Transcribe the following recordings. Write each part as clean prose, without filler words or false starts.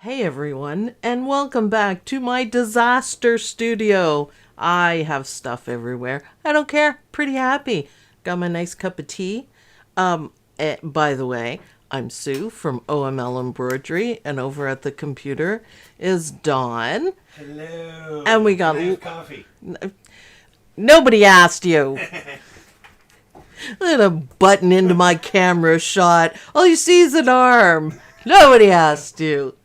Hey everyone, and welcome back to my disaster studio. I have stuff everywhere. I don't care. Pretty happy. Got my nice cup of tea. By the way, I'm Sue from OML Embroidery, and over at the computer is Dawn. Hello. And we got Can I have coffee. Nobody asked you. Let a button into my camera shot. All you see is an arm. Nobody asked you.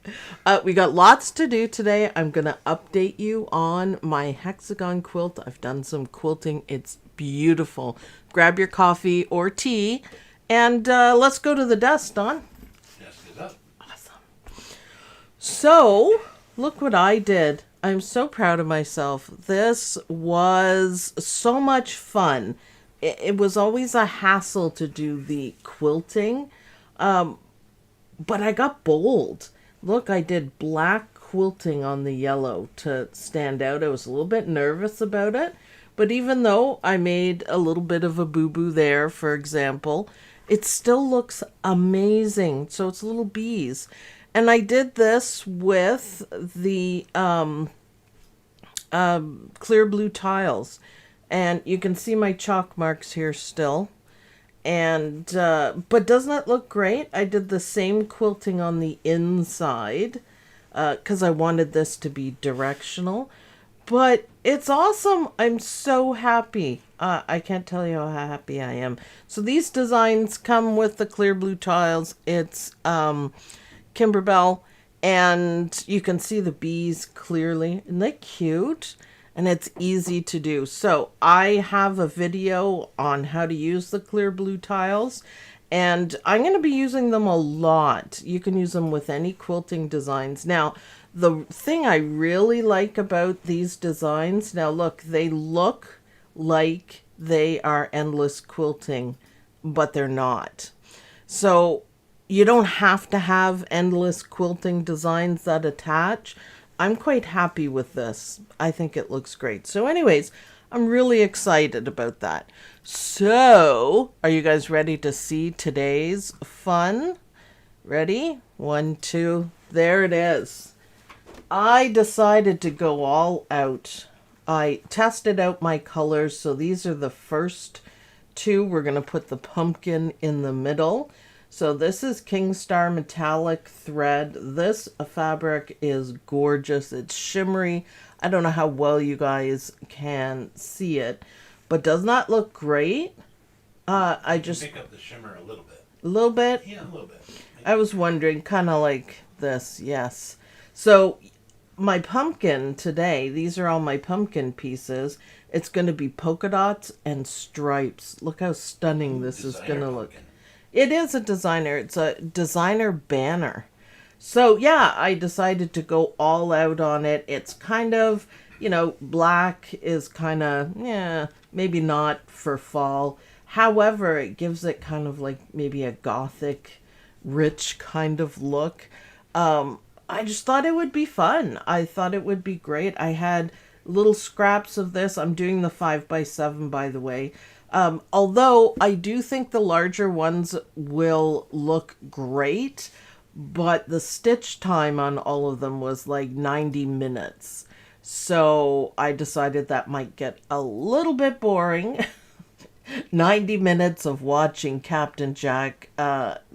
We got lots to do today. I'm going to update you on my hexagon quilt. I've done some quilting. It's beautiful. Grab your coffee or tea and let's go to the desk, Don. Desk is up. Awesome. So, look what I did. I'm so proud of myself. This was so much fun. It was always a hassle to do the quilting, but I got bold. Look, I did black quilting on the yellow to stand out. I was a little bit nervous about it, but even though I made a little bit of a boo-boo there, for example, it still looks amazing. So it's little bees. And I did this with the clear blue tiles. And you can see my chalk marks here still. And but doesn't it look great? I did the same quilting on the inside because I wanted this to be directional. But it's awesome. I'm so happy. I can't tell you how happy I am. So these designs come with the clear blue tiles. It's Kimberbell, and you can see the bees clearly. Isn't they cute? And it's easy to do. So I have a video on how to use the clear blue tiles, and I'm going to be using them a lot. You can use them with any quilting designs. Now, the thing I really like about these designs, now look, they look like they are endless quilting, but they're not. So you don't have to have endless quilting designs that attach. I'm quite happy with this. I think it looks great. So anyways, I'm really excited about that. So, are you guys ready to see today's fun? Ready? 1, 2, there it is. I decided to go all out. I tested out my colors. So these are the first two. We're going to put the pumpkin in the middle. So this is Kingstar Metallic Thread. This fabric is gorgeous. It's shimmery. I don't know how well you guys can see it, but does not look great. I just pick up the shimmer a little bit. A little bit? Yeah, a little bit. I was wondering, kind of like this, yes. So my pumpkin today, these are all my pumpkin pieces. It's going to be polka dots and stripes. Look how stunning this is going to look. Pumpkin. It is a designer. It's a designer banner. So yeah, I decided to go all out on it. It's kind of, you know, black is kind of, yeah, maybe not for fall. However, it gives it kind of like maybe a gothic, rich kind of look. I just thought it would be fun. I thought it would be great. I had little scraps of this. I'm doing the 5x7, by the way. Although I do think the larger ones will look great, but the stitch time on all of them was like 90 minutes. So I decided that might get a little bit boring. 90 minutes of watching Captain Jack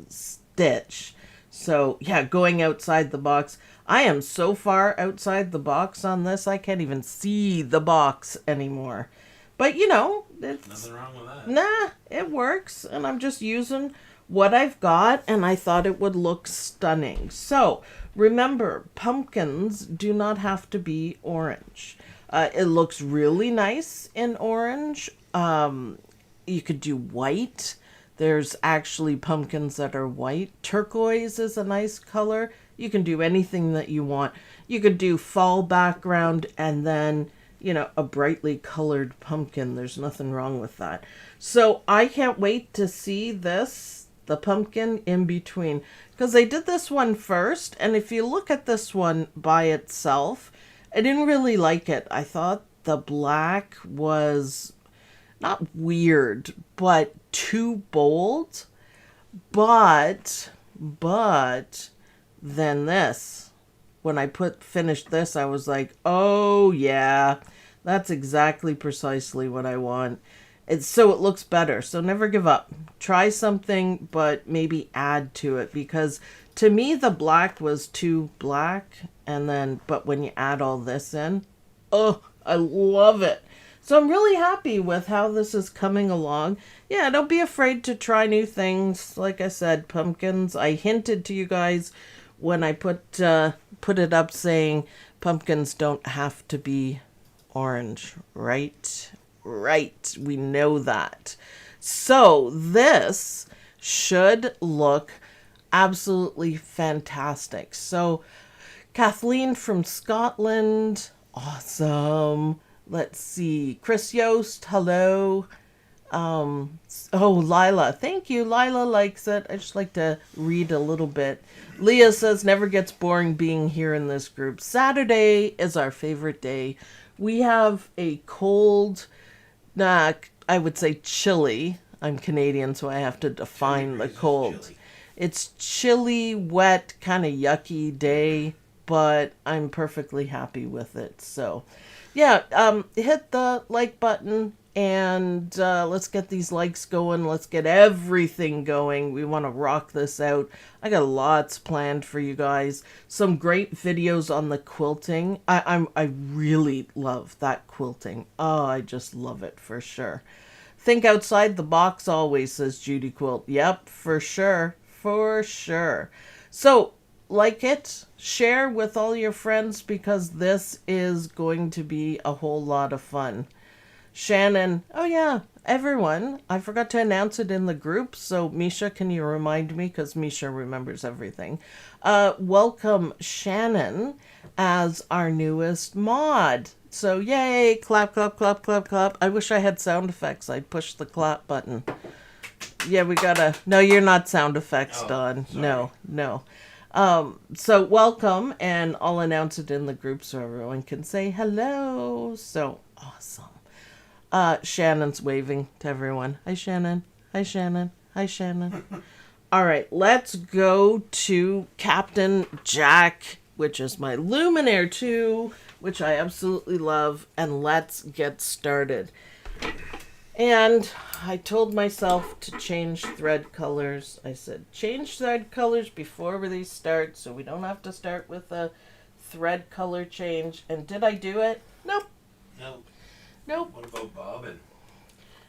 stitch. So yeah, going outside the box. I am so far outside the box on this, I can't even see the box anymore. But, you know, it's nothing wrong with that. Nah, it works. And I'm just using what I've got, and I thought it would look stunning. So, remember, pumpkins do not have to be orange. It looks really nice in orange. You could do white. There's actually pumpkins that are white. Turquoise is a nice color. You can do anything that you want. You could do fall background and then, you know, a brightly colored pumpkin. There's nothing wrong with that. So I can't wait to see this, the pumpkin in between, because I did this one first. And if you look at this one by itself, I didn't really like it. I thought the black was not weird, but too bold. But then this, when I finished this, I was like, oh yeah, that's exactly precisely what I want. So it looks better. So never give up. Try something, but maybe add to it, because to me the black was too black, but when you add all this in, oh, I love it. So I'm really happy with how this is coming along. Yeah, don't be afraid to try new things. Like I said, pumpkins. I hinted to you guys when I put it up, saying pumpkins don't have to be orange, right? Right, we know that. So this should look absolutely fantastic. So Kathleen from Scotland, awesome. Let's see, Chris Yost, hello. Lila, thank you. Lila likes it. I just like to read a little bit. Leah says, never gets boring being here in this group. Saturday is our favorite day. We have a cold, I would say chilly. I'm Canadian, so I have to define the cold. It's chilly, wet, kind of yucky day, but I'm perfectly happy with it. So, yeah, hit the like button, and let's get these likes going. Let's get everything going. We want to rock this out. I got lots planned for you guys. Some great videos on the quilting. I really love that quilting. Oh, I just love it for sure. Think outside the box always, says Judy Quilt. Yep, for sure. For sure. So, like it, share with all your friends, because this is going to be a whole lot of fun. Shannon, oh yeah, everyone. I forgot to announce it in the group, so Misha, can you remind me? Because Misha remembers everything. Welcome Shannon as our newest mod. So yay, clap, clap, clap, clap, clap. I wish I had sound effects. I'd push the clap button. Yeah, we gotta... No, you're not sound effects, Don. Sorry. No. So welcome, and I'll announce it in the group so everyone can say hello. So awesome. Shannon's waving to everyone. Hi, Shannon. Hi, Shannon. Hi, Shannon. All right, let's go to Captain Jack, which is my Luminaire 2, which I absolutely love, and let's get started. And I told myself to change thread colors. I said, change thread colors before they start, so we don't have to start with a thread color change. And did I do it? Nope. Nope. What about bobbin?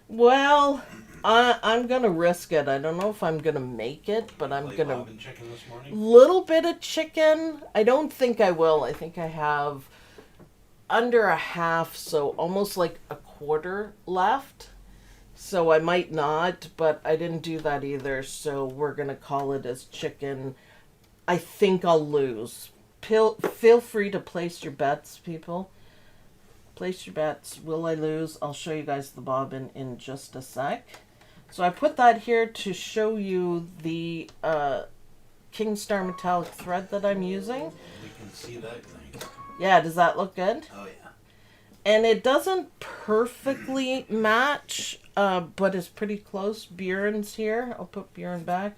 Well, I'm going to risk it. I don't know if I'm going to make it, but I'm going to... Bobbin chicken this morning? Little bit of chicken. I don't think I will. I think I have under a half, so almost like a quarter left. So I might not, but I didn't do that either, so we're going to call it as chicken. I think I'll lose. Feel free to place your bets, people. Place your bets. Will I lose? I'll show you guys the bobbin in just a sec. So I put that here to show you the King Star metallic thread that I'm using. We can see that nice. Yeah, does that look good? Oh yeah. And it doesn't perfectly match, but it's pretty close. Bjorn's here. I'll put Bjorn back.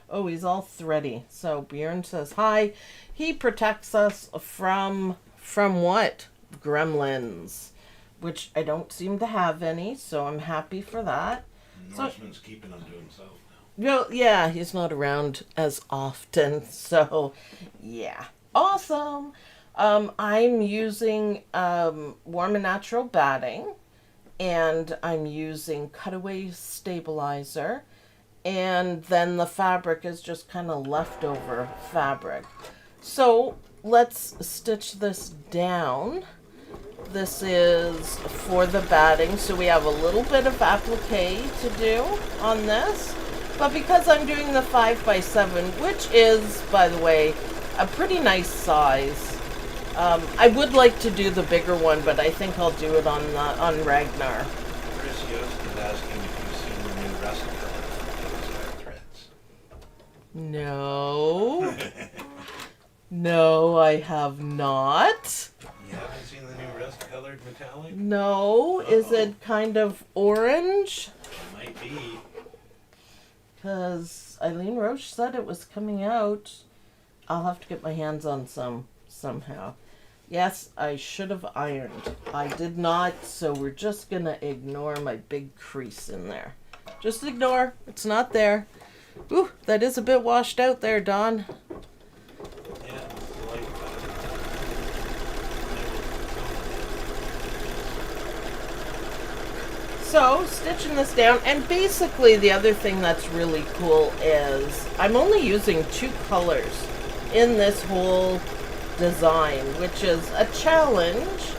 Oh, he's all thready. So Bjorn says hi. He protects us from what? Gremlins, which I don't seem to have any, so I'm happy for that. Norseman's keeping him to himself now. Well, yeah, he's not around as often, so yeah. Awesome. I'm using Warm and Natural batting, and I'm using Cutaway Stabilizer, and then the fabric is just kind of leftover fabric. So let's stitch this down. This is for the batting, so we have a little bit of applique to do on this. But because I'm doing the 5x7, which is, by the way, a pretty nice size, I would like to do the bigger one, but I think I'll do it on Ragnar. Chris Yost is asking if you've seen the new rust color for those threads. No. No, I have not. You haven't seen the new rust colored metallic? No. Is it kind of orange? It might be. Because Eileen Roche said it was coming out. I'll have to get my hands on some. somehow. Yes, I should have ironed. I did not, so we're just gonna ignore my big crease in there. Just ignore, it's not there. Ooh, that is a bit washed out there, Don. Yeah, it's like, So, stitching this down, and basically the other thing that's really cool is I'm only using 2 colors in this whole design, which is a challenge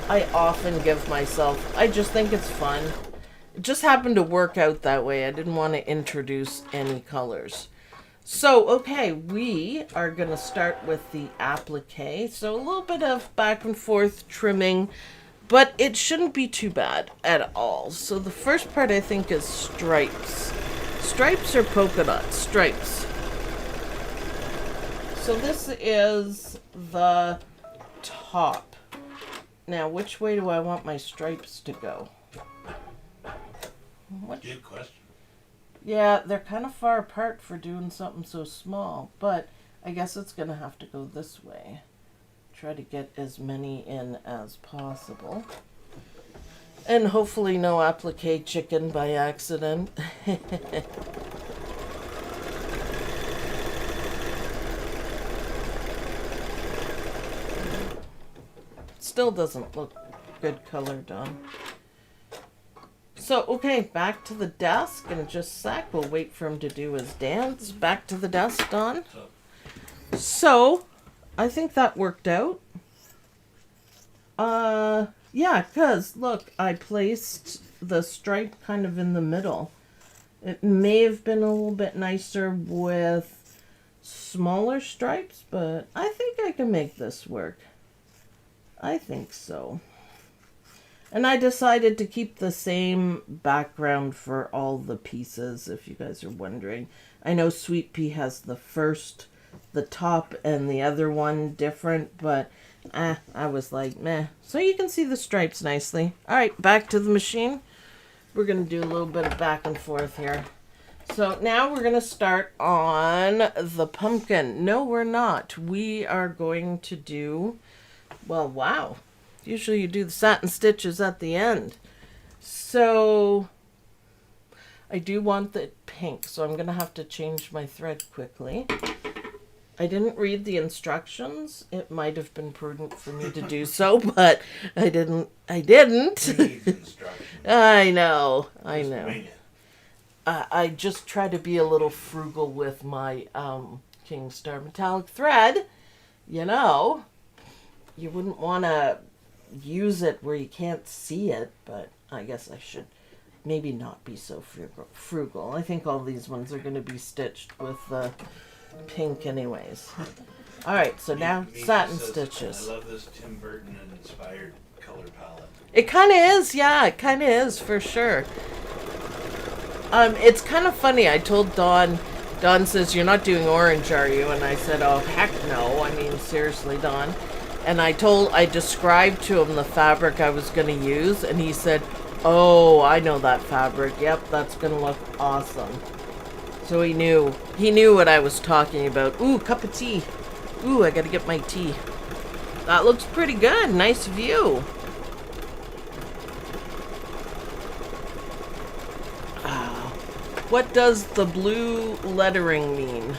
I often give myself. I just think it's fun. It just happened to work out that way. I didn't want to introduce any colors. So, okay, we are going to start with the applique. So a little bit of back and forth trimming, but it shouldn't be too bad at all. So the first part I think is stripes. Stripes or polka dots? Stripes. So this is the top. Now, which way do I want my stripes to go? good question. Yeah, they're kind of far apart for doing something so small, but I guess it's going to have to go this way. Try to get as many in as possible. And hopefully no applique chicken by accident. Still doesn't look good color done. So, okay, back to the desk in just a sec. We'll wait for him to do his dance. Back to the desk, Don. So, I think that worked out. Yeah, because, look, I placed the stripe kind of in the middle. It may have been a little bit nicer with smaller stripes, but I think I can make this work. I think so. And I decided to keep the same background for all the pieces, if you guys are wondering. I know Sweet Pea has the top and the other one different, but I was like, meh. So you can see the stripes nicely. All right, back to the machine. We're going to do a little bit of back and forth here. So now we're going to start on the pumpkin. No, we're not. We are going to do, well, wow. Usually you do the satin stitches at the end. So I do want the pink, so I'm going to have to change my thread quickly. I didn't read the instructions. It might have been prudent for me to do so, but I didn't. Who needs instructions? I know. Just wing it. I just try to be a little frugal with my King Star metallic thread. You know, you wouldn't want to use it where you can't see it, but I guess I should maybe not be so frugal. I think all these ones are going to be stitched with the pink anyways. All right, so now satin stitches. I love this Tim Burton inspired color palette. It kind of is, yeah, it kind of is for sure. It's kind of funny. I told Dawn says, "You're not doing orange, are you?" And I said, "Oh, heck no. I mean, seriously, Dawn." And I described to him the fabric I was going to use, and he said, "Oh, I know that fabric. Yep, that's going to look awesome." So he knew what I was talking about. Ooh, cup of tea. Ooh, I got to get my tea. That looks pretty good. Nice view. What does the blue lettering mean?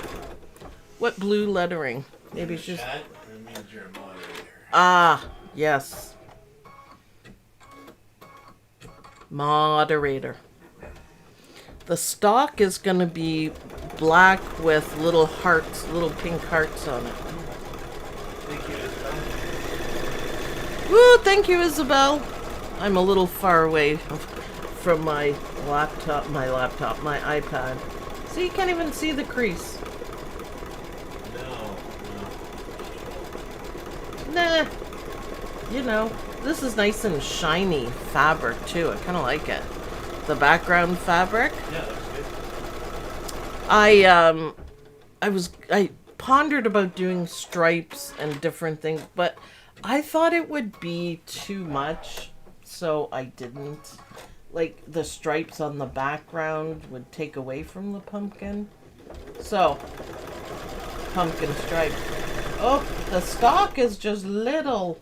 What blue lettering? Maybe it's just... That means you're a moderator. Ah, yes. Moderator. The stock is going to be black with little hearts, little pink hearts on it. Thank you, Isabel. Woo, thank you, Isabel. I'm a little far away from my iPad. So you can't even see the crease. No. Nah. You know, this is nice and shiny fabric too. I kind of like it. The background fabric. Yeah, that's good. I pondered about doing stripes and different things, but I thought it would be too much, so I didn't. Like, the stripes on the background would take away from the pumpkin. So, pumpkin stripe. Oh, the stock is just little.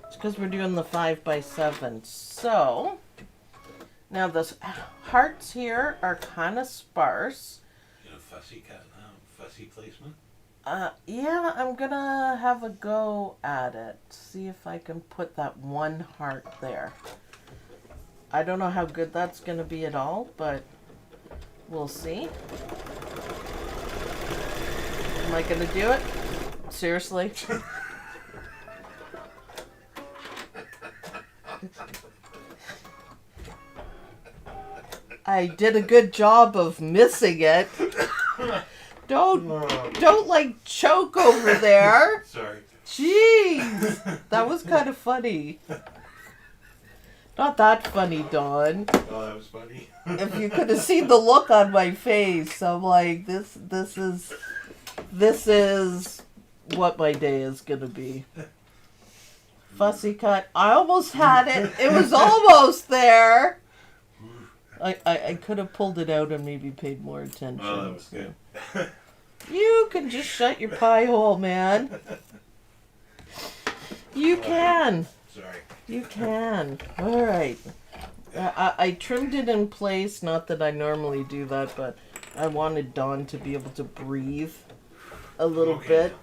It's because we're doing the 5x7. So, now the hearts here are kind of sparse. You know, fussy cut now, fussy placement. Yeah, I'm gonna have a go at it. See if I can put that one heart there. I don't know how good that's gonna be at all, but we'll see. Am I gonna do it? Seriously? I did a good job of missing it. Don't like choke over there. Sorry. Jeez, that was kind of funny. Not that funny, Dawn. Oh, that was funny. If you could have seen the look on my face, I'm like, this is what my day is gonna be. Fussy cut. I almost had it. It was almost there. I could have pulled it out and maybe paid more attention. Oh, that was so. good. You can just shut your pie hole, man. You can. Sorry. You can. All right. I trimmed it in place. Not that I normally do that, but I wanted Dawn to be able to breathe a little bit.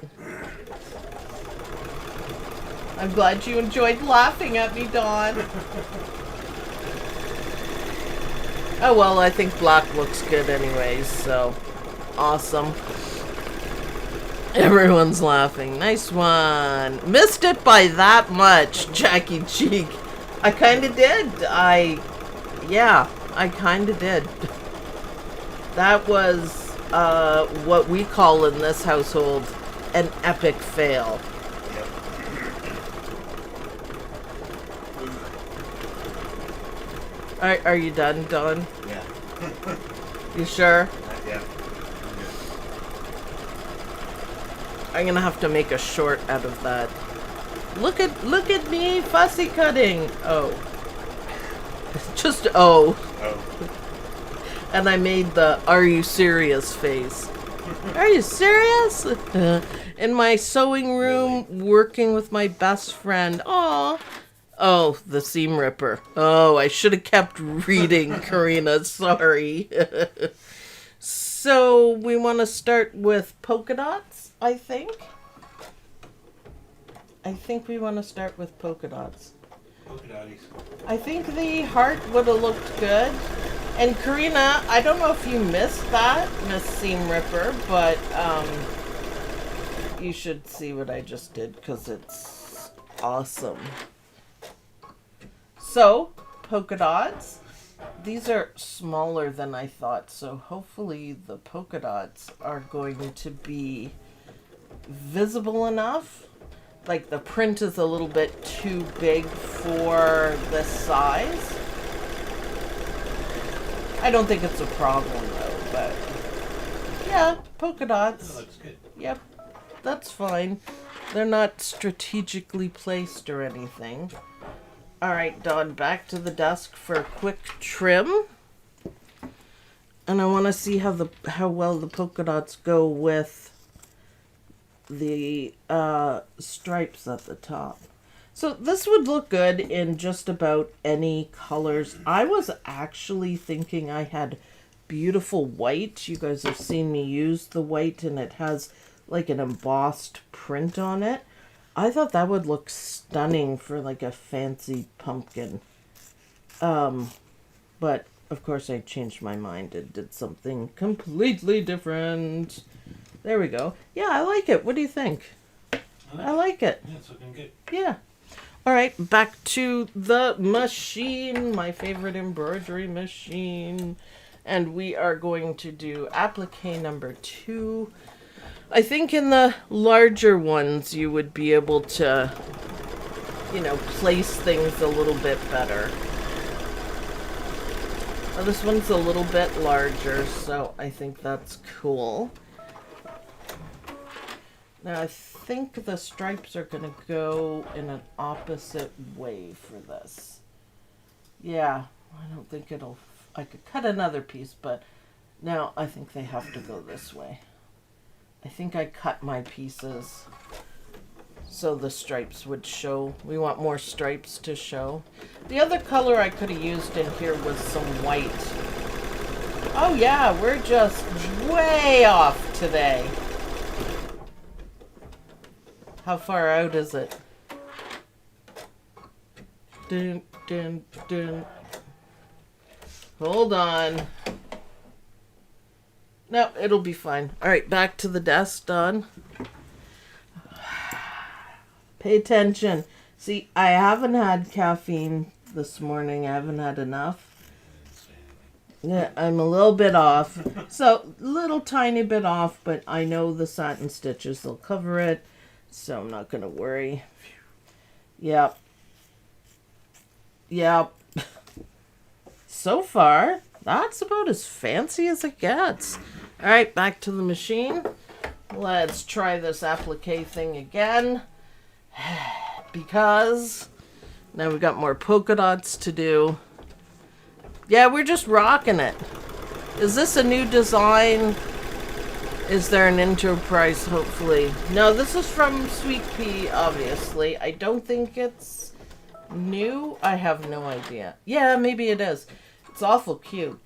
I'm glad you enjoyed laughing at me, Dawn. Oh, well, I think black looks good anyways, so awesome. Everyone's laughing. Nice one. Missed it by that much, Jackie Cheek. I kind of did. Yeah, I kind of did. That was what we call in this household an epic fail. Are you done, Dawn? Yeah. You sure? Yeah. I'm gonna have to make a short out of that. Look at me fussy cutting. Oh. Just oh. Oh. And I made the "Are you serious?" face. Are you serious? In my sewing room, working with my best friend. Aw. Oh, the seam ripper. Oh, I should have kept reading, Karina. Sorry. So we want to start with polka dots, I think. I think we want to start with polka dots. Polka dotties. I think the heart would have looked good. And Karina, I don't know if you missed that, Miss Seam Ripper, but you should see what I just did because it's awesome. So, polka dots. These are smaller than I thought, so hopefully the polka dots are going to be visible enough. Like the print is a little bit too big for this size. I don't think it's a problem though, but yeah, polka dots. That looks good. Yep, that's fine. They're not strategically placed or anything. All right, Dawn, back to the desk for a quick trim. And I want to see how well the polka dots go with the stripes at the top. So this would look good in just about any colors. I was actually thinking I had beautiful white. You guys have seen me use the white and it has like an embossed print on it. I thought that would look stunning for like a fancy pumpkin. But of course I changed my mind and did something completely different. There we go. Yeah, I like it. What do you think? I like it. Yeah, it's looking good. Yeah. All right, back to the machine, my favorite embroidery machine. And we are going to do applique number 2. I think in the larger ones you would be able to, place things a little bit better. Well, this one's a little bit larger, so I think that's cool. Now I think the stripes are going to go in an opposite way for this. Yeah, I don't think I could cut another piece, but now I think they have to go this way. I think I cut my pieces so the stripes would show. We want more stripes to show. The other color I could have used in here was some white. Oh yeah, we're just way off today. How far out is it? Dun, dun, dun. Hold on. No, it'll be fine. All right, back to the desk, Don. Pay attention. See, I haven't had caffeine this morning. I haven't had enough. Yeah, I'm a little bit off. So, little tiny bit off, but I know the satin stitches will cover it. So I'm not going to worry. Yep. Yep. So far, that's about as fancy as it gets. All right, back to the machine. Let's try this applique thing again. Because now we've got more polka dots to do. Yeah, we're just rocking it. Is this a new design? Is there an enterprise, hopefully? No, this is from Sweet Pea, obviously. I don't think it's new. I have no idea. Yeah, maybe it is. It's awful cute.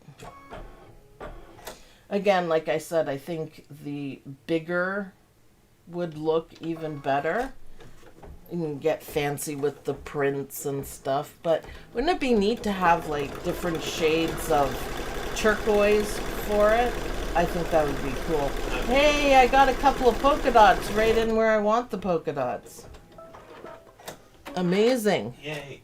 Again, like I said, I think the bigger would look even better. You can get fancy with the prints and stuff, but wouldn't it be neat to have like different shades of turquoise for it? I think that would be cool. Hey, I got a couple of polka dots right in where I want the polka dots. Amazing. Yay.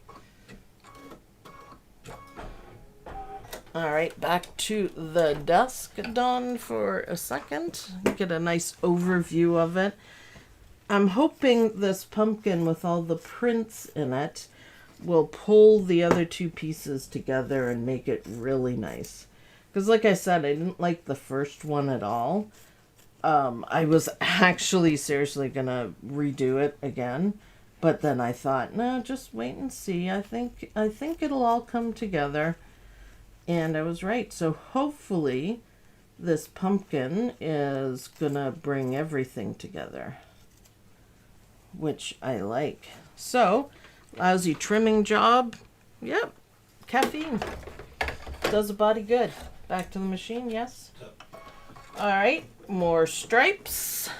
All right, back to the desk, Dawn, for a second. Get a nice overview of it. I'm hoping this pumpkin with all the prints in it will pull the other two pieces together and make it really nice. Because like I said, I didn't like the first one at all. I was actually seriously going to redo it again. But then I thought, no, just wait and see. I think it'll all come together. And I was right. So hopefully this pumpkin is going to bring everything together, which I like. So, lousy trimming job. Yep, caffeine does the body good. Back to the machine, yes? All right, more stripes.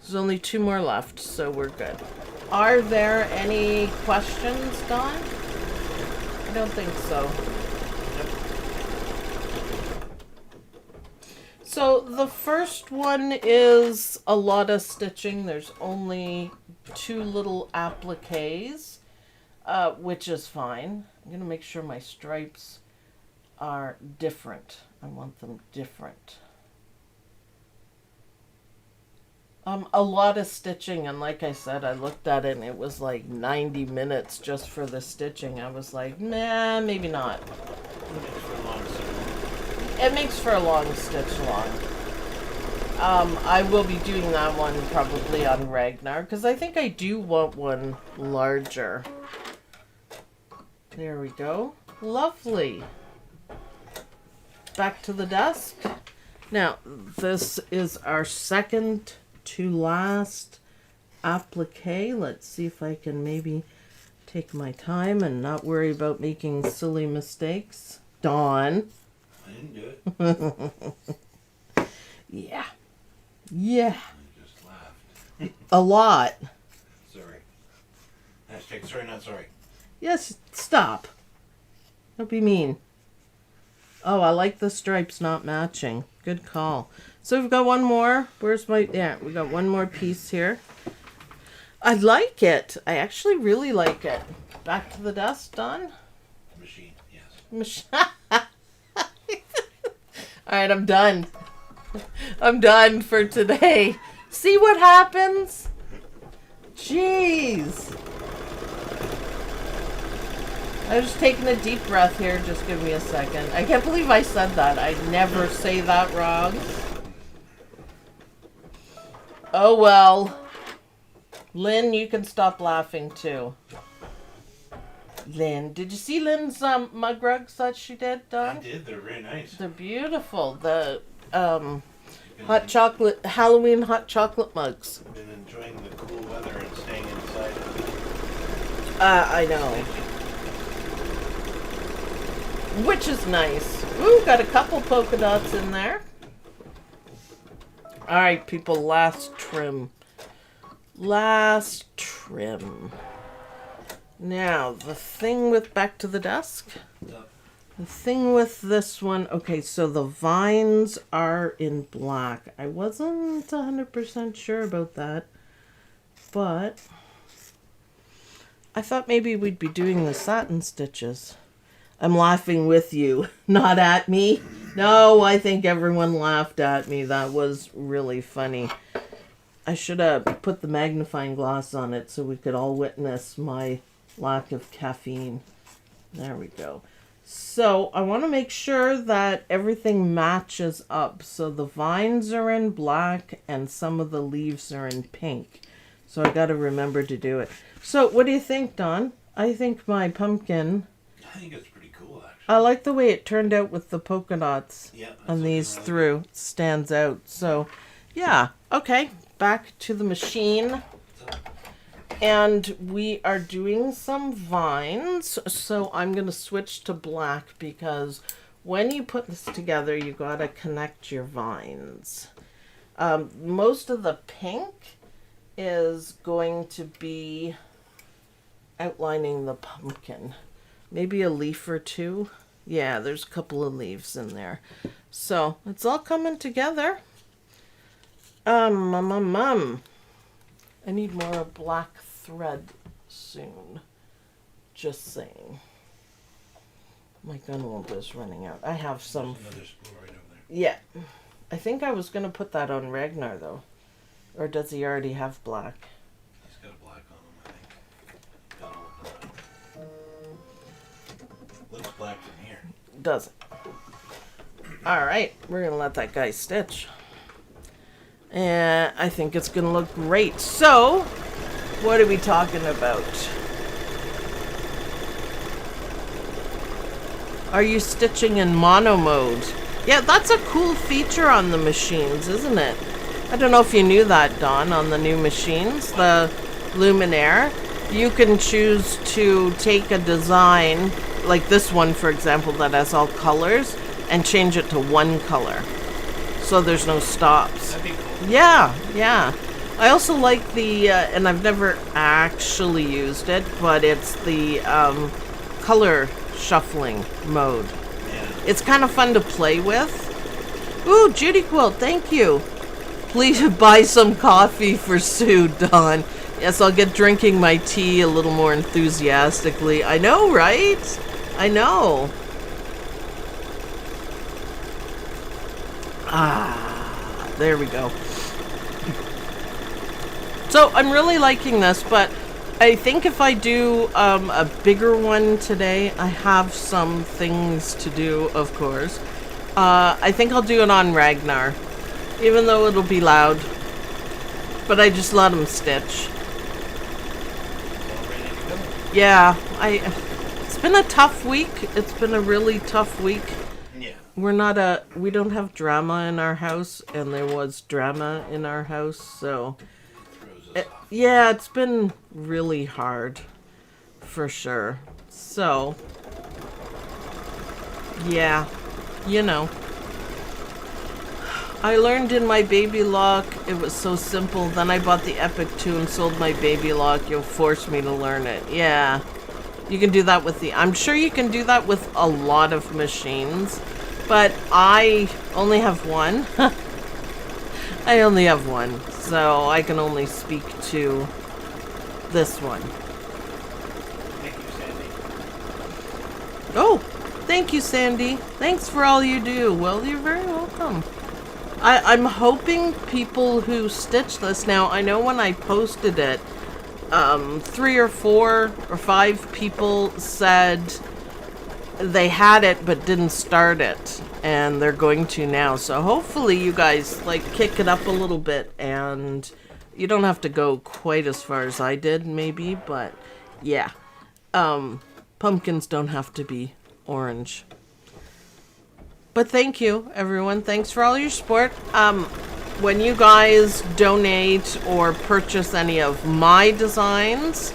There's only 2 more left, so we're good. Are there any questions, Don? I don't think so. So the first one is a lot of stitching. There's only 2 little appliques, which is fine. I'm going to make sure my stripes are different. I want them different. A lot of stitching, and like I said, I looked at it and it was like 90 minutes just for the stitching. I was like, nah, maybe not. It makes for a long stitch long. I will be doing that one probably on Ragnar, because I think I do want one larger. There we go. Lovely. Back to the desk. Now, this is our second to last applique. Let's see if I can maybe take my time and not worry about making silly mistakes. Dawn. I didn't do it. Yeah. Yeah. I just laughed. A lot. Sorry. Hashtag sorry, not sorry. Yes, stop. Don't be mean. Oh, I like the stripes not matching. Good call. So we've got one more. Where's my... Yeah, we got one more piece here. I like it. I actually really like it. Back to the desk, Don. Machine, yes. Machine. All right, I'm done. I'm done for today. See what happens? Jeez. I was just taking a deep breath here. Just give me a second. I can't believe I said that. I never say that wrong. Oh, well. Lynn, you can stop laughing, too. Lynn, did you see Lynn's mug rugs that she did, Don? I did. They're very nice. They're beautiful. The Hot chocolate, Halloween hot chocolate mugs. Been enjoying the cool weather and staying inside. I know. Which is nice. Ooh, got a couple polka dots in there. Alright, people, last trim. Last trim. Now, the thing with, back to the desk. The thing with this one, okay, so the vines are in black. I wasn't 100% sure about that, but I thought maybe we'd be doing the satin stitches. I'm laughing with you, not at me. No, I think everyone laughed at me. That was really funny. I should have put the magnifying glass on it so we could all witness my lack of caffeine. There we go. So I want to make sure that everything matches up. So the vines are in black and some of the leaves are in pink. So I got to remember to do it. So what do you think, Don? I think my pumpkin... I think it's pretty cool, actually. I like the way it turned out with the polka dots on these really through. It stands out. So, yeah. Okay. Back to the machine. And we are doing some vines. So I'm going to switch to black because when you put this together, you got to connect your vines. Most of the pink is going to be outlining the pumpkin. Maybe a leaf or two. Yeah, there's a couple of leaves in there. So it's all coming together. I need more black thread soon. Just saying. My gun won't is running out. I have some. There's another spool right over there. Yeah. I think I was going to put that on Ragnar though. Or does he already have black? He's got a black on him, I think. Gotta open that. Looks black from here. Does it? Alright, we're going to let that guy stitch. And I think it's going to look great. So, what are we talking about? Are you stitching in mono mode? Yeah, that's a cool feature on the machines, isn't it? I don't know if you knew that, Don, on the new machines, the Luminaire. You can choose to take a design, like this one, for example, that has all colors, and change it to one color. So there's no stops. That'd be cool. Yeah. I also like the, and I've never actually used it, but it's the color shuffling mode. Yeah. It's kind of fun to play with. Ooh, Judy Quilt, thank you. Please buy some coffee for Sue, Dawn. Yes, I'll get drinking my tea a little more enthusiastically. I know, right? I know. Ah, there we go. So I'm really liking this, but I think if I do a bigger one today, I have some things to do, of course. I think I'll do it on Ragnar, even though it'll be loud. But I just let him stitch. All ready to go. Yeah, it's been a tough week. It's been a really tough week. Yeah. We don't have drama in our house, and there was drama in our house, so Throws us off. yeah, it's been really hard for sure. So yeah, you know, I learned in my baby lock it was so simple. Then I bought the Epic 2 and sold my baby lock. You'll force me to learn it. Yeah, you can do that with I'm sure you can do that with a lot of machines. But I only have one. I only have one, so I can only speak to this one. Thank you, Sandy. Oh, thank you, Sandy. Thanks for all you do. Well, you're very welcome. I'm hoping people who stitch this now, I know when I posted it, 3 or 4 or 5 people said they had it but didn't start it, and they're going to now. So hopefully you guys like kick it up a little bit, and you don't have to go quite as far as I did maybe, but yeah, pumpkins don't have to be orange. But thank you, everyone. Thanks for all your support. When you guys donate or purchase any of my designs,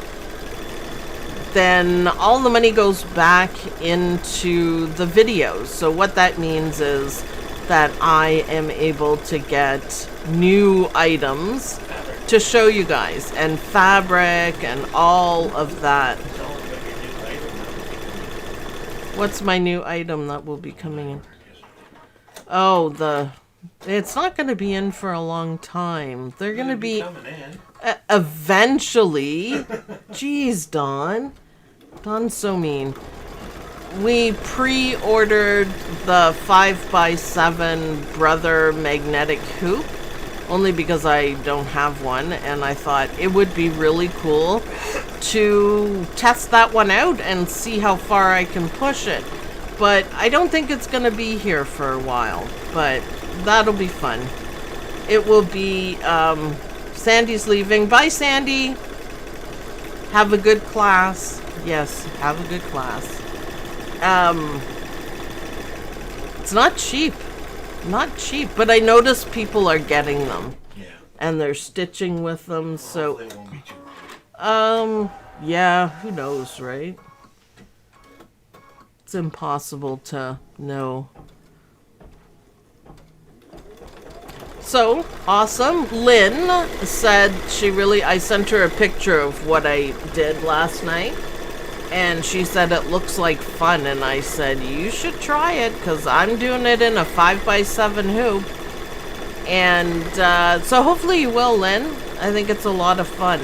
then all the money goes back into the videos. So what that means is that I am able to get new items to show you guys, and fabric and all of that. What's my new item that will be coming in? Oh, it's not going to be in for a long time. They're going to be eventually. Jeez, Dawn. Dawn's so mean. We pre-ordered the 5x7 Brother magnetic hoop, only because I don't have one, and I thought it would be really cool to test that one out and see how far I can push it. But I don't think it's going to be here for a while, but that'll be fun. It will be, Sandy's leaving. Bye, Sandy. Have a good class. Yes, have a good class. It's not cheap. Not cheap, but I notice people are getting them. Yeah. And they're stitching with them, so... They won't be too hard. Yeah, who knows, right? It's impossible to know. So, awesome. Lynn said I sent her a picture of what I did last night. And she said it looks like fun. And I said, you should try it, because I'm doing it in a 5x7 hoop. And so hopefully you will, Lynn. I think it's a lot of fun.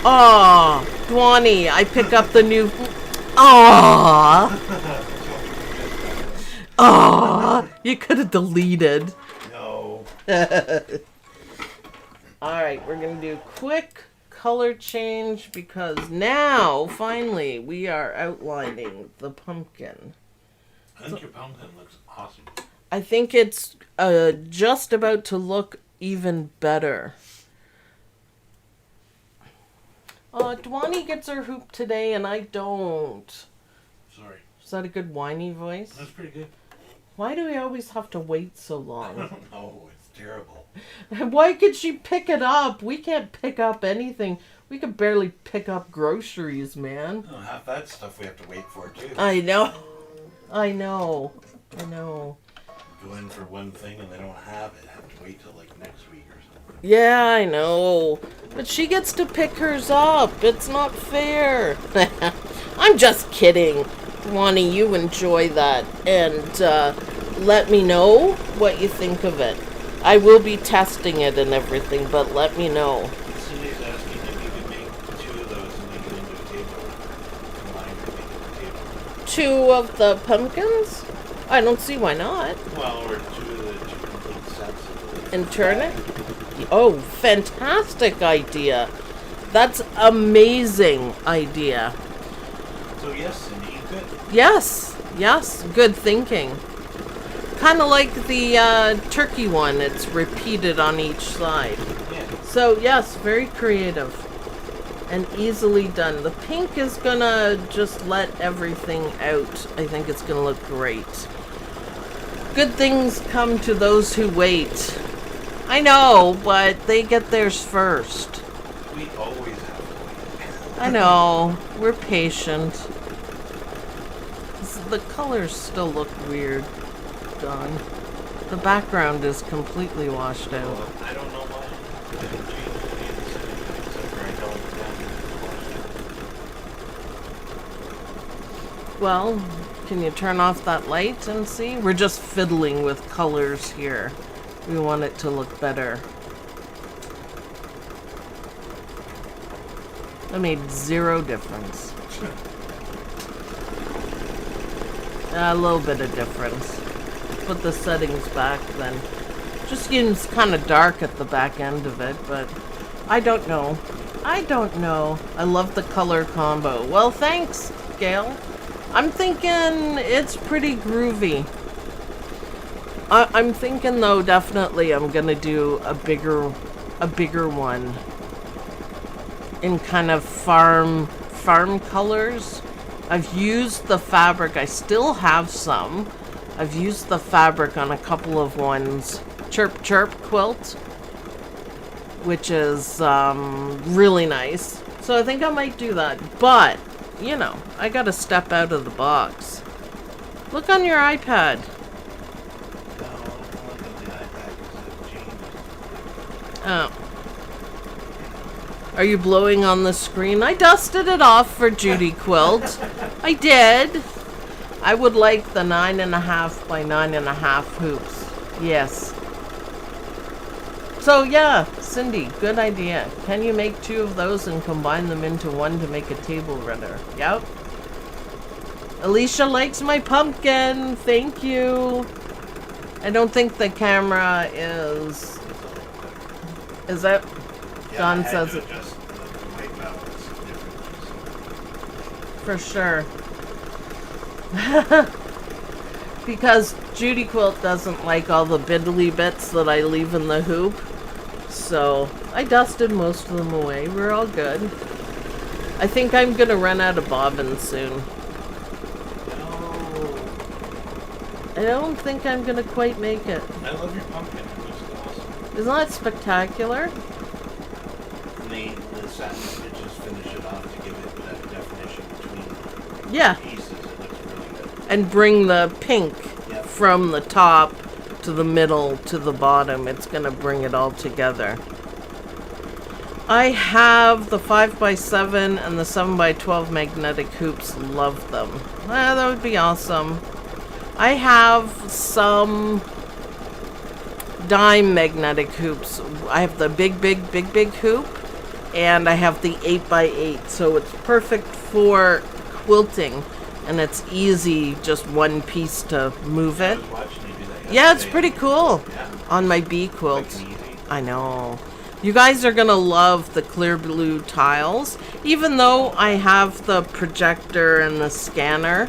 Oh, Dwani, I pick up the new... Aww. Aww. You could have deleted. No. Alright, we're going to do a quick color change because now, finally, we are outlining the pumpkin. I think your pumpkin looks awesome. I think it's just about to look even better. Dwani gets her hoop today and I don't. Sorry. Is that a good whiny voice? That's pretty good. Why do we always have to wait so I long? don't know. It's terrible. Why could she pick it up? We can't pick up anything. We could barely pick up groceries, man. Oh, half that stuff we have to wait for, too. I know. I know. I know. Go in for one thing and they don't have it. Have to wait till like next week or something. Yeah, I know. But she gets to pick hers up. It's not fair. I'm just kidding. Wani, you enjoy that. And let me know what you think of it. I will be testing it and everything, but let me know. Cindy's asking if you could make 2 of those and make it into a table. Combine and make it a table. 2 of the pumpkins? I don't see why not. Well, or 2 of the 2 complete sets of the... And turn it? Oh, fantastic idea. That's amazing idea. So yes, Cindy, you could. Yes, yes, good thinking. Kind of like the turkey one. It's repeated on each side. Yeah. So yes, very creative and easily done. The pink is gonna just let everything out. I think it's gonna look great. Good things come to those who wait. I know, but they get theirs first. We always have to wait. I know. We're patient. The colors still look weird, Don. The background is completely washed out. Well, I don't know why. I didn't change any of the settings except for I tell them to wash it. Well, can you turn off that light and see? We're just fiddling with colors here. We want it to look better. That made 0 difference. A little bit of difference. Put the settings back then. Just seems kind of dark at the back end of it, but I don't know. I don't know. I love the color combo. Well, thanks, Gail. I'm thinking it's pretty groovy. I'm thinking though, definitely I'm gonna do a bigger one in kind of farm colors. I've used the fabric. I still have some, I've used the fabric on a couple of ones. Chirp Chirp quilt, which is really nice. So I think I might do that. But, you know, I gotta step out of the box. Look on your iPad. No, I don't look at the iPad because it changes. Oh. Are you blowing on the screen? I dusted it off for Judy Quilt. I did. I would like the 9.5 by 9.5 hoops. Yes. So yeah, Cindy, good idea. Can you make 2 of those and combine them into one to make a table runner? Yep. Alicia likes my pumpkin. Thank you. I don't think the camera is... Is that... Yeah, Don I had says to it. adjust the white balance differently. For sure. Because Judy Quilt doesn't like all the biddly bits that I leave in the hoop. So I dusted most of them away. We're all good. I think I'm gonna run out of bobbins soon. No. I don't think I'm gonna quite make it. I love your pumpkin. It looks awesome. Isn't that spectacular? And the satin stitches finish it off to give it that definition between Yeah. pieces. It looks really good. And bring the pink Yep. from the top to the middle to the bottom. It's gonna bring it all together. I have the 5x7 and the 7x12 magnetic hoops. Love them. That would be awesome. I have some dime magnetic hoops. I have the big hoop, and I have the 8x8, so it's perfect for quilting, and it's easy, just one piece to move I it. was watching you do that Yeah, it's yesterday. pretty cool Yeah. on my bee Quick quilt. and easy. I know. You guys are gonna love the clear blue tiles. Even though I have the projector and the scanner,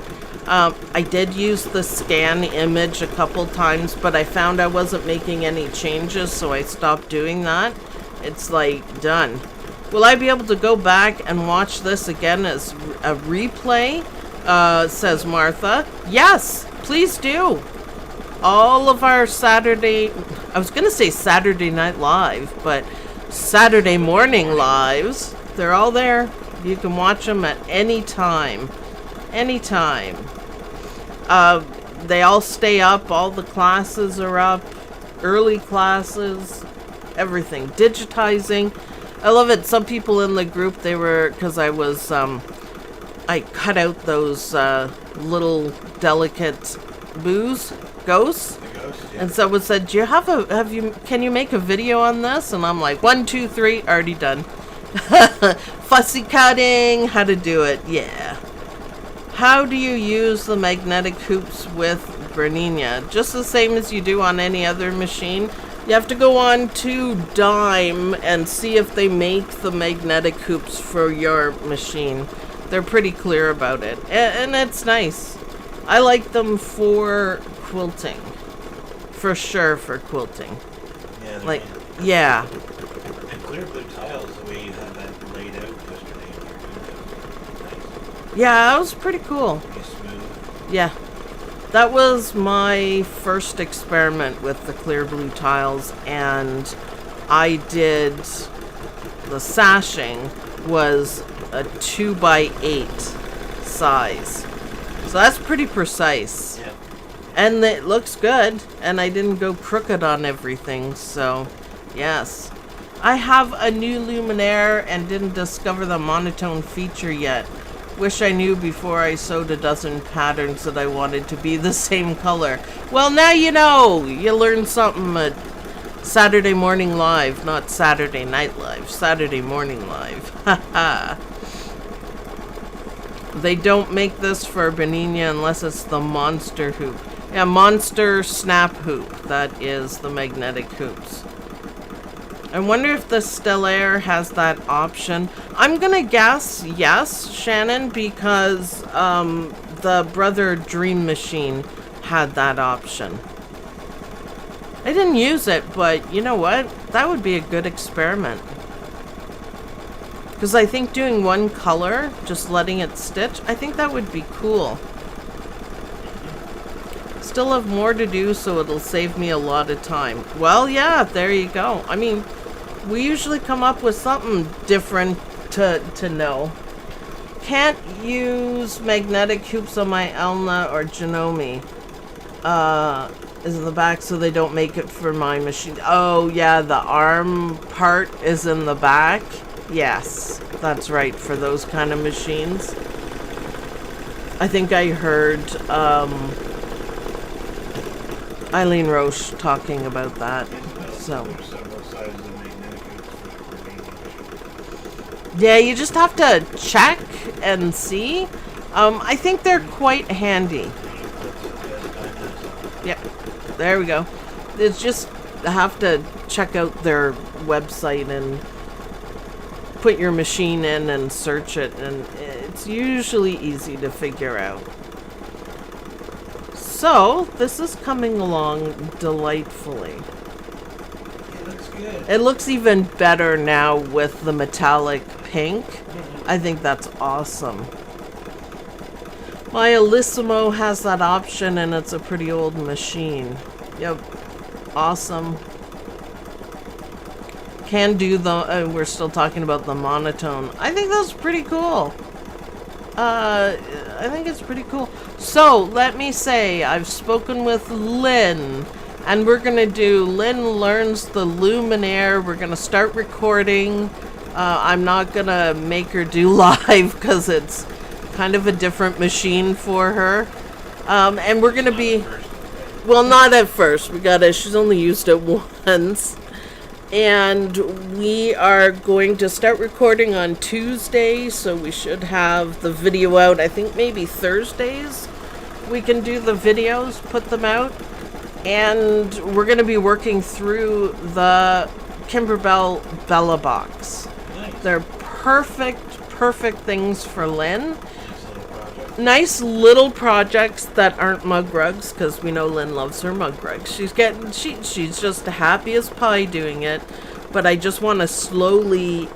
I did use the scan image a couple times, but I found I wasn't making any changes, so I stopped doing that. It's like done. Will I be able to go back and watch this again as a replay? Says Martha. Yes, please do. All of our Saturday, I was gonna say Saturday Night Live, but Saturday morning lives, they're all there. You can watch them at any time. Anytime. They all stay up. All the classes are up. Early classes. Everything. Digitizing. I love it. Some people in the group, they were, because I was, I cut out those little delicate ghosts. The ghost, yeah. And someone said, "Do you can you make a video on this?" And I'm like, 1, 2, 3, already done. Fussy cutting, how to do it, yeah. How do you use the magnetic hoops with Bernina? Just the same as you do on any other machine. You have to go on to Dime and see if they make the magnetic hoops for your machine. They're pretty clear about it, and it's nice. I like them for quilting. For sure for quilting. Yeah, they're Like, nice. yeah. And clear blue tiles, the way you have that laid out yesterday, when you were doing that was nice. Yeah, that was pretty cool. Pretty smooth. Yeah. That was my first experiment with the clear blue tiles, and I did the sashing was a 2x8 size. So that's pretty precise. Yeah. And it looks good, and I didn't go crooked on everything, so yes. I have a new Luminaire and didn't discover the monotone feature yet. Wish I knew before I sewed a dozen patterns that I wanted to be the same color. Well, now you know. You learned something at Saturday Morning Live, not Saturday Night Live. Saturday Morning Live. Haha. They don't make this for Beninia unless it's the monster hoop. Yeah, monster snap hoop. That is the magnetic hoops. I wonder if the Stellaire has that option. I'm gonna guess yes, Shannon, because the Brother Dream Machine had that option. I didn't use it, but you know what? That would be a good experiment. Because I think doing one color, just letting it stitch, I think that would be cool. still have more to do, so it'll save me a lot of time. Well, yeah, there you go. I mean, we usually come up with something different to know. Can't use magnetic hoops on my Elna or Janome. Is in the back so they don't make it for my machine. Oh, yeah, the arm part is in the back. Yes, that's right, for those kind of machines. I think I heard Eileen Roche talking about that. So yeah, you just have to check and see. I think they're quite handy. Yep, there we go. It's just have to check out their website and put your machine in and search it, and it's usually easy to figure out. So this is coming along delightfully. It looks good. It looks even better now with the metallic pink. I think that's awesome. My Elissimo has that option, and it's a pretty old machine. Yep, awesome. Can do the, we're still talking about the monotone. I think that's pretty cool. I think it's pretty cool. So, let me say, I've spoken with Lynn, and we're going to do, Lynn learns the Luminaire. We're going to start recording. I'm not going to make her do live because it's kind of a different machine for her. And we're going to be, well, not at first. She's only used it once. And we are going to start recording on Tuesday, so we should have the video out. I think maybe Thursdays we can do the videos, put them out. And we're going to be working through the Kimberbell Bella box. Nice. They're perfect things for Lynn. Nice little projects that aren't mug rugs, because we know Lynn loves her mug rugs. She's just happy as pie doing it, but I just want to slowly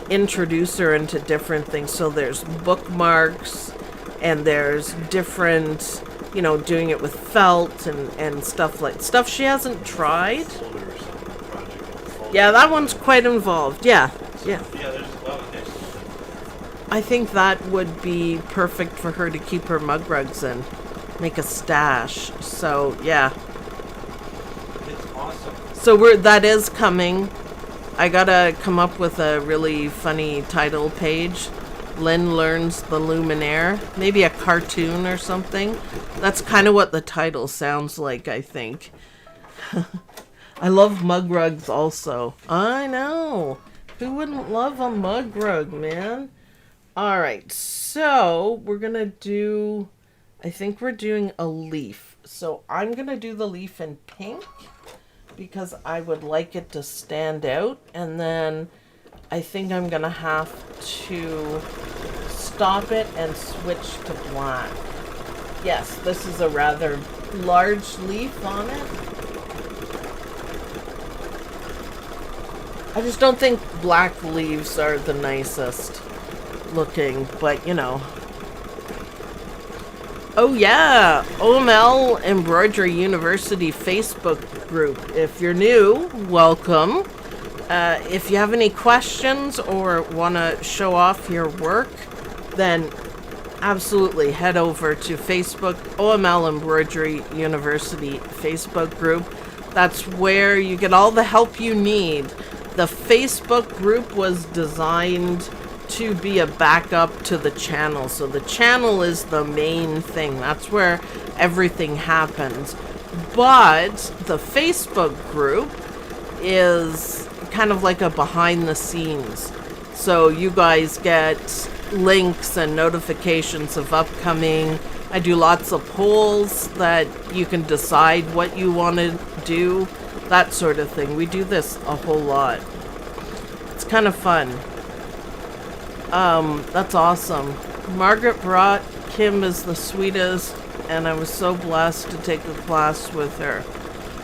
introduce her into different things. So there's bookmarks, and there's different, you know, doing it with felt and stuff she hasn't tried. Yeah, that one's quite involved. Yeah. Yeah, there's a lot of nice. I think that would be perfect for her to keep her mug rugs in. Make a stash. So, yeah. It's awesome. So that is coming. I gotta come up with a really funny title page. Lynn learns the Luminaire. Maybe a cartoon or something. That's kind of what the title sounds like, I think. I love mug rugs also. I know. Who wouldn't love a mug rug, man? Alright, so we're going to do, I think we're doing a leaf. So I'm going to do the leaf in pink because I would like it to stand out. And then I think I'm going to have to stop it and switch to black. Yes, this is a rather large leaf on it. I just don't think black leaves are the nicest looking, but you know. Oh yeah, OML Embroidery University Facebook group. If you're new, welcome. If you have any questions or want to show off your work, then absolutely head over to Facebook, OML Embroidery University Facebook group. That's where you get all the help you need. The Facebook group was designed to be a backup to the channel. So the channel is the main thing. That's where everything happens. But the Facebook group is kind of like a behind the scenes. So you guys get links and notifications of upcoming. I do lots of polls that you can decide what you want to do. That sort of thing. We do this a whole lot. It's kind of fun. That's awesome. Margaret brought Kim is the sweetest, and I was so blessed to take a class with her.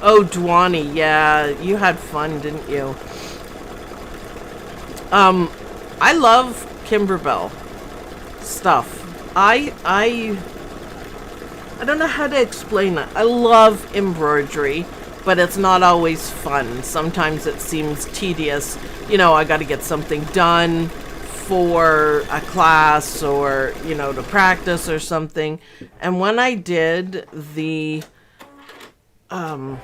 Oh, Dwani, yeah, you had fun, didn't you? I love Kimberbell stuff. I don't know how to explain it. I love embroidery, but it's not always fun. Sometimes it seems tedious. You know, I got to get something done for a class or, you know, to practice or something. And when I did the, oh,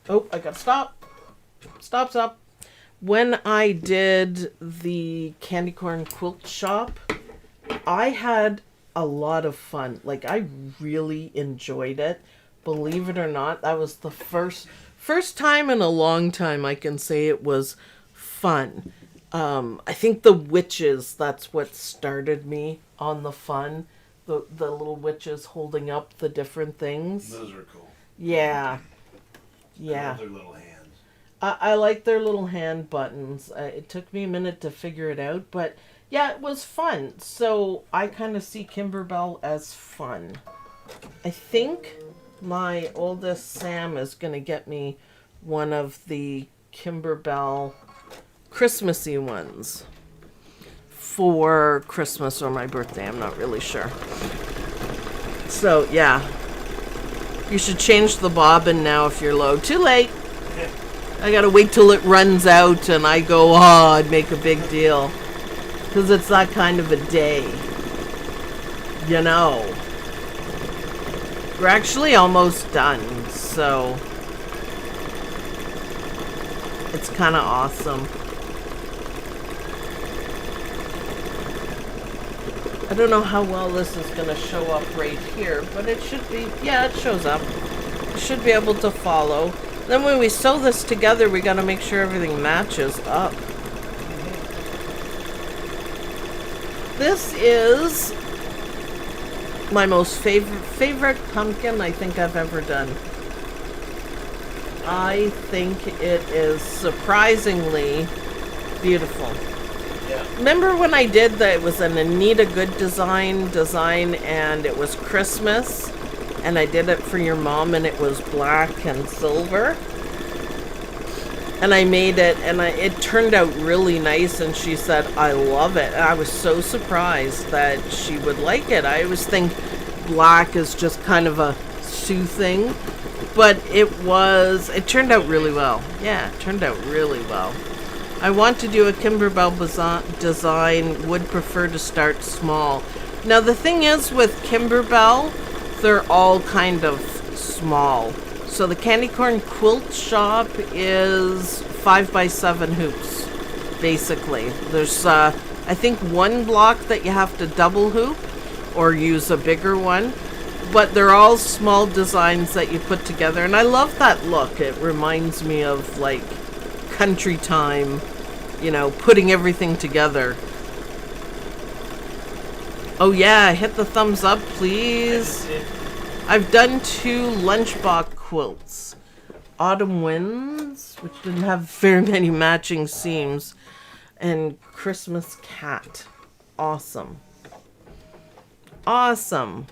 I gotta stop. Stop. When I did the candy corn quilt shop, I had a lot of fun. Like, I really enjoyed it. Believe it or not, that was the first time in a long time I can say it was fun. I think the witches, that's what started me on the fun. The little witches holding up the different things. Those are cool. Yeah. I love their little hands. I like their little hand buttons. It took me a minute to figure it out, but yeah, it was fun. So I kind of see Kimberbell as fun. I think my oldest Sam is going to get me one of the Kimberbell Christmassy ones for Christmas or my birthday. I'm not really sure. So yeah, you should change the bobbin now if you're low. Too late. I gotta wait till it runs out and I go, oh, I'd make a big deal. Because it's that kind of a day. You know. We're actually almost done, so it's kind of awesome. I don't know how well this is going to show up right here, but it should be, yeah, it shows up. You should be able to follow. Then when we sew this together, we got to make sure everything matches up. This is my most favorite pumpkin I think I've ever done. I think it is surprisingly beautiful. Yeah. Remember when I did that? It was an Anita Good design, and it was Christmas, and I did it for your mom, and it was black and silver. And I made it, and it turned out really nice, and she said, I love it. And I was so surprised that she would like it. I always think black is just kind of a Sue thing, but it turned out really well. Yeah, it turned out really well. I want to do a Kimberbell design, would prefer to start small. Now the thing is with Kimberbell, they're all kind of small. So the candy corn quilt shop is 5x7 hoops, basically. There's, I think, one block that you have to double hoop or use a bigger one. But they're all small designs that you put together. And I love that look. It reminds me of, like, country time, you know, putting everything together. Oh, yeah, hit the thumbs up, please. I've done 2 lunchbox quilts. Autumn Winds, which didn't have very many matching seams, and Christmas Cat. Awesome. Awesome.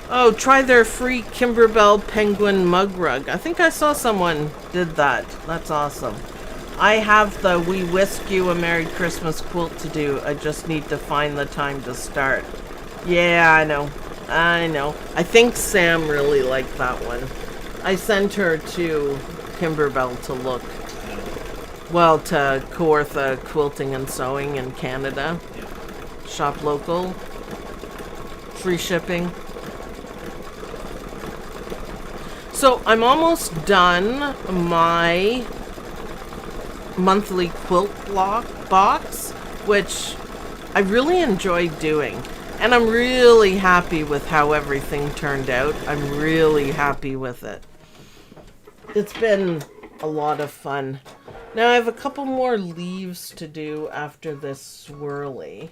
Oh, try their free Kimberbell Penguin mug rug. I think I saw someone did that. That's awesome. I have the We Whisk You a Merry Christmas quilt to do. I just need to find the time to start. Yeah, I know. I think Sam really liked that one. I sent her to Kimberbell to look. Well, to Kawartha Quilting and Sewing in Canada. Shop local. Free shipping. So I'm almost done my monthly quilt box, which I really enjoyed doing. And I'm really happy with how everything turned out. I'm really happy with it. It's been a lot of fun. Now I have a couple more leaves to do after this swirly.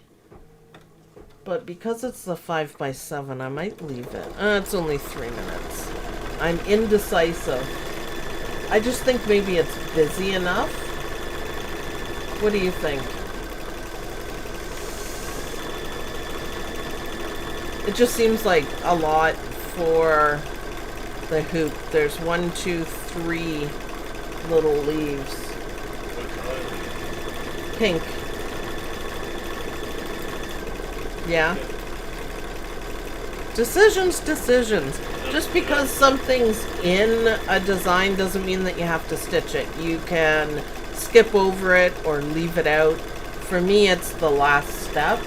But because it's the 5x7, I might leave it. It's only 3 minutes. I'm indecisive. I just think maybe it's busy enough. What do you think? It just seems like a lot for the hoop. There's 1, 2, 3 little leaves. Pink. Yeah. Decisions. Just because something's in a design doesn't mean that you have to stitch it. You can skip over it or leave it out. For me, it's the last step.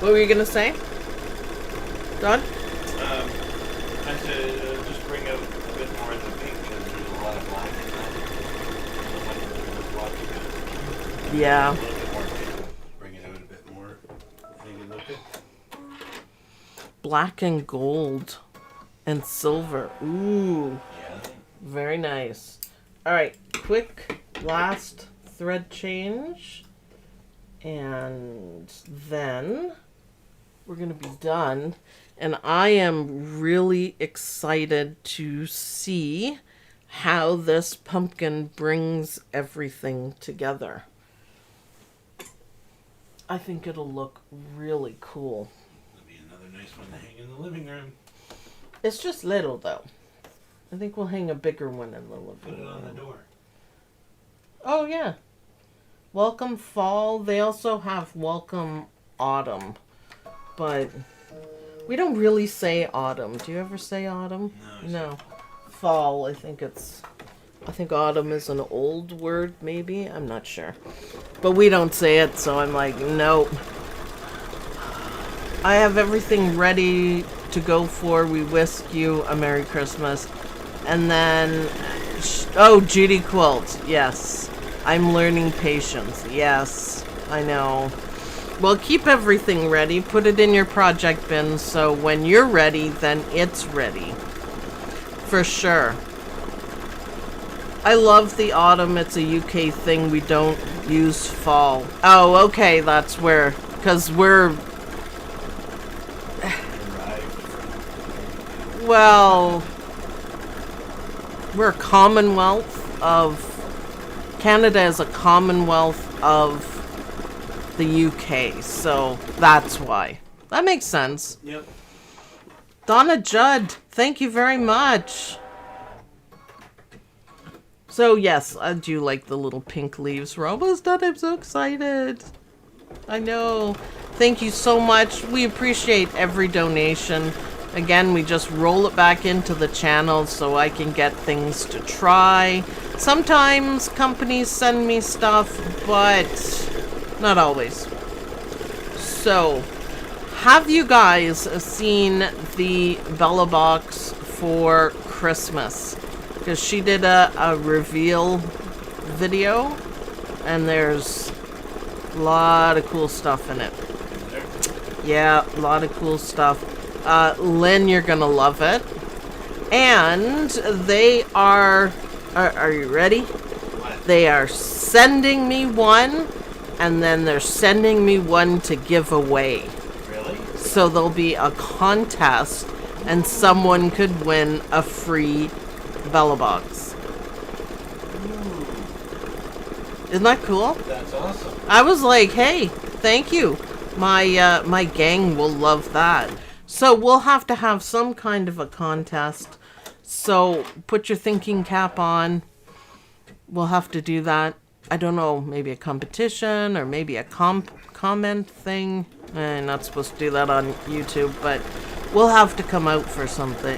What were you going to say? Don? I said just bring out a bit more of the pink because there's a lot of black in that. Yeah. A little bit more pink. Bring it out a bit more. Think it look good? Black and gold and silver. Ooh. Yeah. Very nice. All right. Quick last thread change. And then we're going to be done. And I am really excited to see how this pumpkin brings everything together. I think it'll look really cool. That'll be another nice one to hang in the living room. It's just little though. I think we'll hang a bigger one in the living room. Put it on the door. Oh yeah. Welcome fall. They also have welcome autumn. But we don't really say autumn. Do you ever say autumn? No. Fall, I think autumn is an old word, maybe. I'm not sure. But we don't say it, so I'm like, nope. I have everything ready to go for. We wish you a Merry Christmas. And then, oh, Judy Quilt. Yes. I'm learning patience. Yes, I know. Well, keep everything ready. Put it in your project bin so when you're ready, then it's ready. For sure. I love the autumn. It's a UK thing. We don't use fall. Oh, okay. That's where. Because we're. Well. We're a commonwealth of. Canada is a commonwealth of the UK, so that's why. That makes sense. Yep. Donna Judd, thank you very much. So yes, I do like the little pink leaves. We're almost done. I'm so excited. I know. Thank you so much. We appreciate every donation. Again, we just roll it back into the channel so I can get things to try. Sometimes companies send me stuff, but not always. So, have you guys seen the Bella box for Christmas? Because she did a reveal video, and there's a lot of cool stuff in it. Yeah, a lot of cool stuff. Lynn, you're gonna love it. And they are you ready? They are sending me one, and then they're sending me one to give away. Really? So there'll be a contest, and someone could win a free Bella box. Isn't that cool? That's awesome. I was like, hey, thank you. My gang will love that. So we'll have to have some kind of a contest. So put your thinking cap on. We'll have to do that. I don't know, maybe a competition or maybe a comment thing. Not supposed to do that on YouTube, but we'll have to come out with something.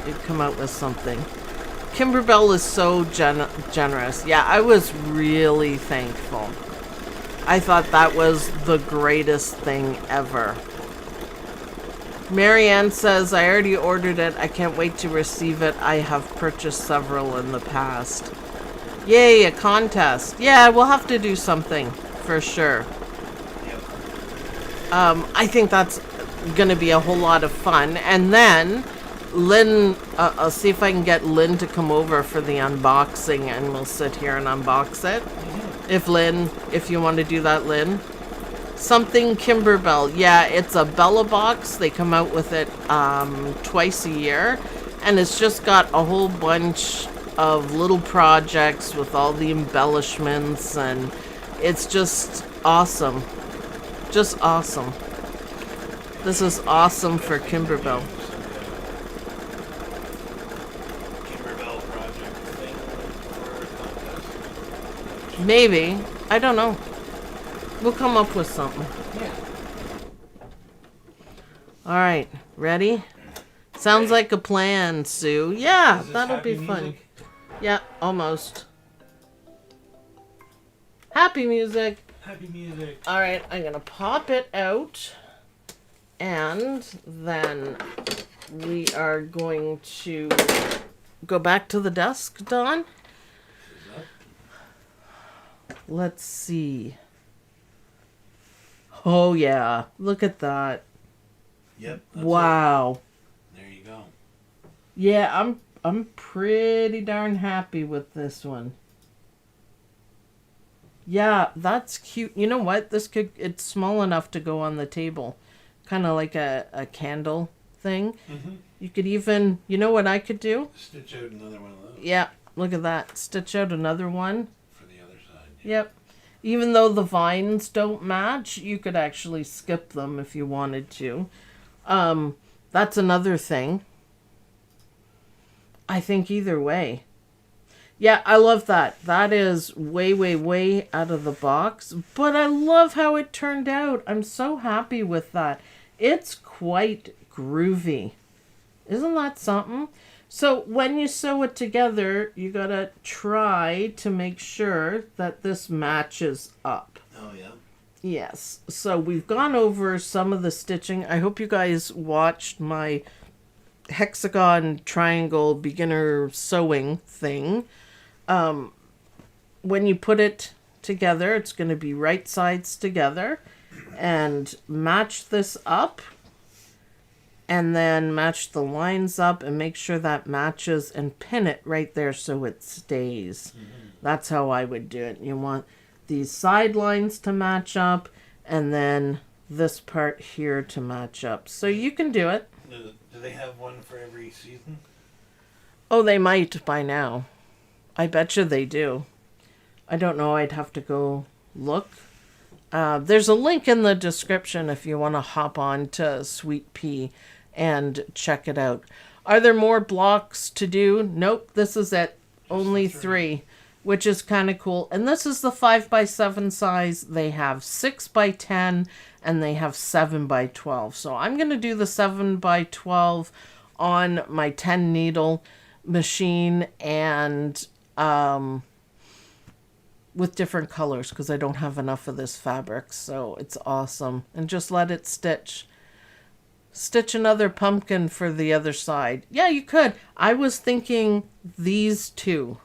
Kimberbell is so generous. Yeah, I was really thankful. I thought that was the greatest thing ever. Marianne says, I already ordered it. I can't wait to receive it. I have purchased several in the past. Yay, a contest. Yeah, we'll have to do something for sure. I think that's going to be a whole lot of fun. And then Lynn, I'll see if I can get Lynn to come over for the unboxing, and we'll sit here and unbox it. If you want to do that, Lynn. Something Kimberbell. Yeah, it's a Bella box. They come out with it twice a year. And it's just got a whole bunch of little projects with all the embellishments. And it's just awesome. Just awesome. This is awesome for Kimberbell. Kimberbell project thing for a contest. Maybe. I don't know. We'll come up with something. Yeah. All right, ready? Sounds like a plan, Sue. Yeah, Is this that'll happy be fun. music? Yeah, almost. Happy music. Happy music. All right, I'm gonna pop it out, and then we are going to go back to the desk, Don. Let's see. Oh yeah, look at that. Yep. That's Wow. it. There you go. Yeah, I'm pretty darn happy with this one. Yeah, that's cute. You know what? It's small enough to go on the table. Kind of like a candle thing. Mm-hmm. You could even, you know what I could do? Stitch out another one of those. Yeah, look at that. Stitch out another one. For the other side. Yep. Even though the vines don't match, you could actually skip them if you wanted to. That's another thing. I think either way. Yeah, I love that. That is way, way, way out of the box. But I love how it turned out. I'm so happy with that. It's quite groovy. Isn't that something? So when you sew it together, you gotta try to make sure that this matches up. Oh, yeah. Yes. So we've gone over some of the stitching. I hope you guys watched my hexagon triangle beginner sewing thing. When you put it together, it's going to be right sides together, and match this up, and then match the lines up and make sure that matches and pin it right there so it stays. Mm-hmm. That's how I would do it. You want these side lines to match up, and then this part here to match up. So you can do it. Do they have one for every season? Oh, they might by now. I bet you they do. I don't know. I'd have to go look. There's a link in the description if you want to hop on to Sweet Pea and check it out. Are there more blocks to do? Nope. This is it. Only three, which is kind of cool. And this is the 5x7 size. They have 6x10 and they have 7x12. So I'm going to do the 7x12 on my 10 needle machine and with different colors because I don't have enough of this fabric. So it's awesome. And just let it stitch. Stitch another pumpkin for the other side. Yeah, you could. I was thinking these two.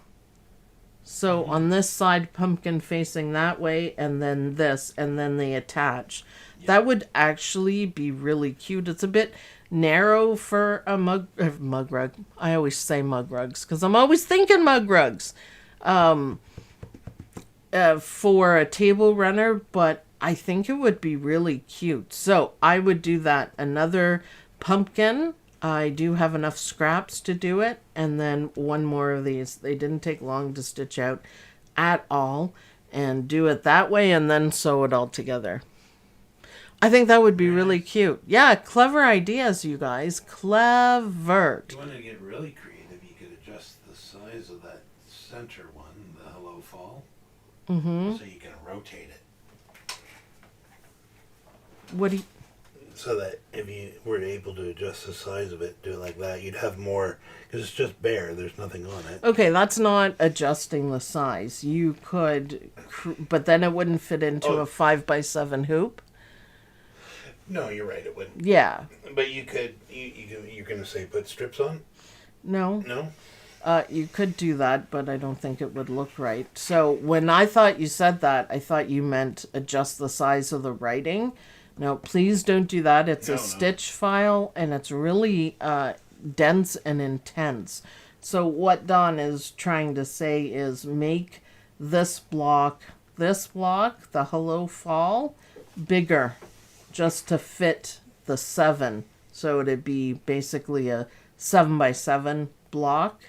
So on this side, pumpkin facing that way, and then this, and then they attach. Yep. That would actually be really cute. It's a bit narrow for a mug rug. I always say mug rugs because I'm always thinking mug rugs. For a table runner, but I think it would be really cute. So I would do that. Another pumpkin. I do have enough scraps to do it. And then one more of these. They didn't take long to stitch out at all. And do it that way and then sew it all together. I think that would be really cute. Yeah, clever ideas, you guys. Clever. If you want to get really creative, you could adjust the size of that center one, the Hello Fall. Mm-hmm. So you can rotate it. What do you... So that if you were able to adjust the size of it, do it like that, you'd have more, because it's just bare, there's nothing on it. Okay, that's not adjusting the size. You could, but then it wouldn't fit into a 5x7 hoop. No, you're right, it wouldn't. Yeah. But you could, you're going to say put strips on? No. No? You could do that, but I don't think it would look right. So when I thought you said that, I thought you meant adjust the size of the writing. No, please don't do that. It's a stitch file, and it's really dense and intense. So what Don is trying to say is make this block, the Hello Fall, bigger, just to fit the 7. So it'd be basically a 7x7 block.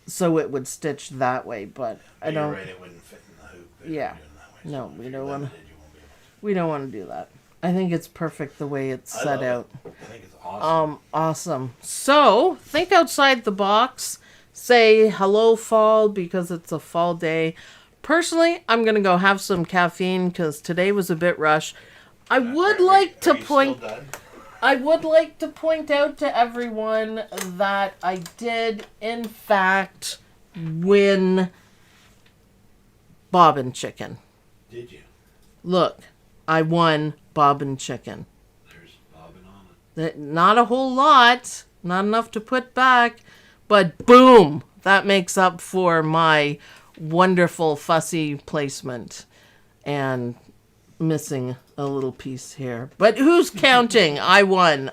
So it would stitch that way, but I don't... You're right, it wouldn't fit in the hoop. Yeah. No, we don't want to... We don't want to do that. I think it's perfect the way it's set out. I think it's awesome. Awesome. So, think outside the box. Say hello fall because it's a fall day. Personally, I'm going to go have some caffeine because today was a bit rushed. I would like to point... I would like to point out to everyone that I did, in fact, win Bobbin Chicken. Did you? Look, I won Bobbin Chicken. There's bobbin on it. Not a whole lot, not enough to put back, but boom, that makes up for my wonderful fussy placement and missing a little piece here. But who's counting? I won.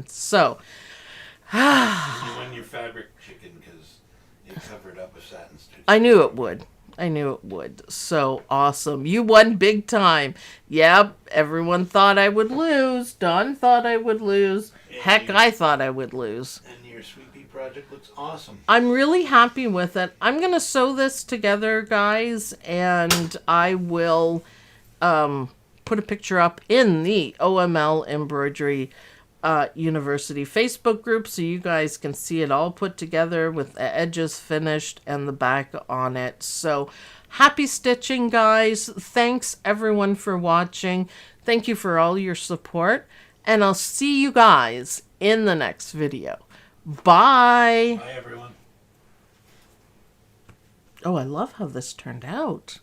So, You won your fabric chicken because it covered up a satin stitch. I knew it would. So awesome. You won big time. Yep, everyone thought I would lose. Don thought I would lose. Heck, I thought I would lose. And your Sweet Pea project looks awesome. I'm really happy with it. I'm going to sew this together, guys, and I will put a picture up in the OML Embroidery University Facebook group so you guys can see it all put together with the edges finished and the back on it. So happy stitching, guys. Thanks everyone for watching. Thank you for all your support, and I'll see you guys in the next video. Bye. Bye, everyone. Oh, I love how this turned out.